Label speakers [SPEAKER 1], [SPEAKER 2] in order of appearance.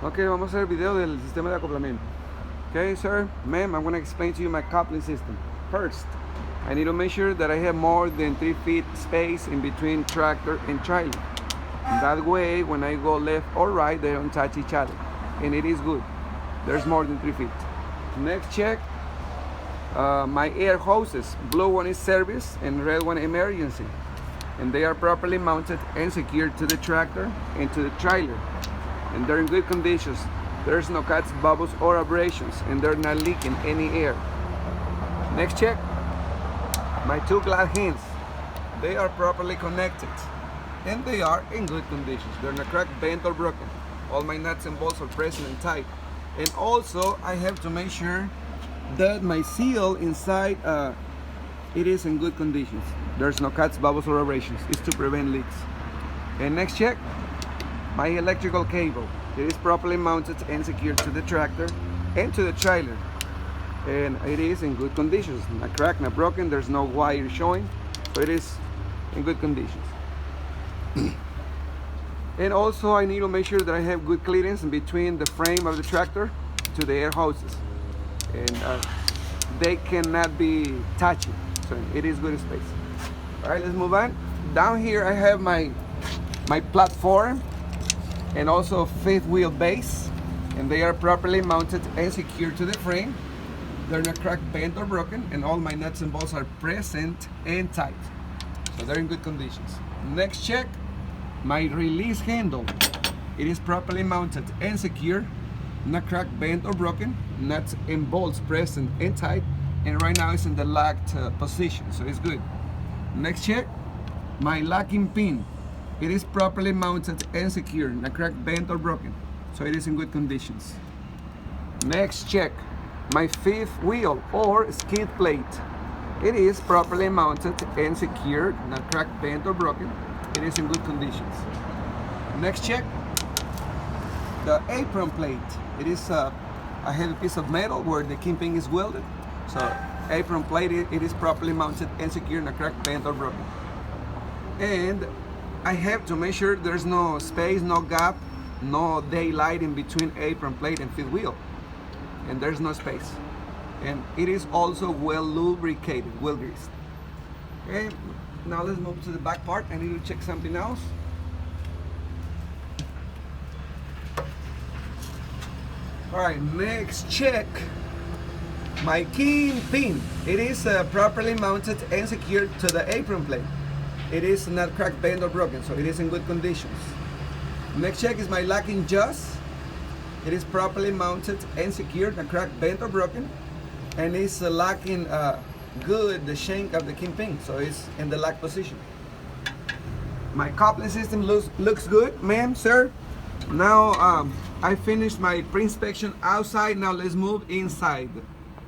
[SPEAKER 1] Ok, vamos a hacer el video del sistema de acoplamiento. Okay, sir, ma'am, I'm going to explain to you my coupling system. First, I need to make sure that I have more than 3 feet space in between tractor and trailer. That way, when I go left or right, they don't touch each other. And it is good. There's more than 3 feet. Next check, my air hoses. Blue one is service and red one emergency. And they are properly mounted and secured to the tractor and to the trailer. And they're in good conditions. There's no cuts, bubbles, or abrasions, and they're not leaking any air. Next check, my 2 glad hands. They are properly connected, and they are in good conditions. They're not cracked, bent, or broken. All my nuts and bolts are present and tight. And also, I have to make sure that my seal inside, it is in good conditions. There's no cuts, bubbles, or abrasions. It's to prevent leaks. And next check, my electrical cable. It is properly mounted and secured to the tractor and to the trailer. And it is in good conditions. Not cracked, not broken, there's no wire showing. So it is in good conditions. And also I need to make sure that I have good clearance in between the frame of the tractor to the air hoses. And they cannot be touching. So it is good space. All right, let's move on. Down here I have my platform and also 5th wheel base, and they are properly mounted and secured to the frame. They're not cracked, bent, or broken, and all my nuts and bolts are present and tight. So they're in good conditions. Next check, my release handle. It is properly mounted and secure, not cracked, bent, or broken, nuts and bolts present and tight, and right now it's in the locked position, so it's good. Next check, my locking pin. It is properly mounted and secured, not cracked, bent, or broken, so it is in good conditions. Next check, my 5th wheel or skid plate. It is properly mounted and secured, not cracked, bent, or broken. It is in good conditions. Next check, the apron plate. It is a heavy piece of metal where the Camc is welded. So apron plate, it is properly mounted and secured, not cracked, bent, or broken. And I have to make sure there's no space, no gap, no daylight in between apron plate and 5th wheel. And there's no space. And it is also well lubricated, well greased. Okay, now let's move to the back part. I need to check something else. All right, next check. My Camc. It is properly mounted and secured to the apron plate. It is not cracked, bent, or broken, so it is in good conditions. Next check is my locking just. It is properly mounted and secured, not cracked, bent, or broken, and it's locking good the shank of the Camc, so it's in the lock position. My coupling system looks good, ma'am, sir. Now I finished my pre-inspection outside. Now let's move inside.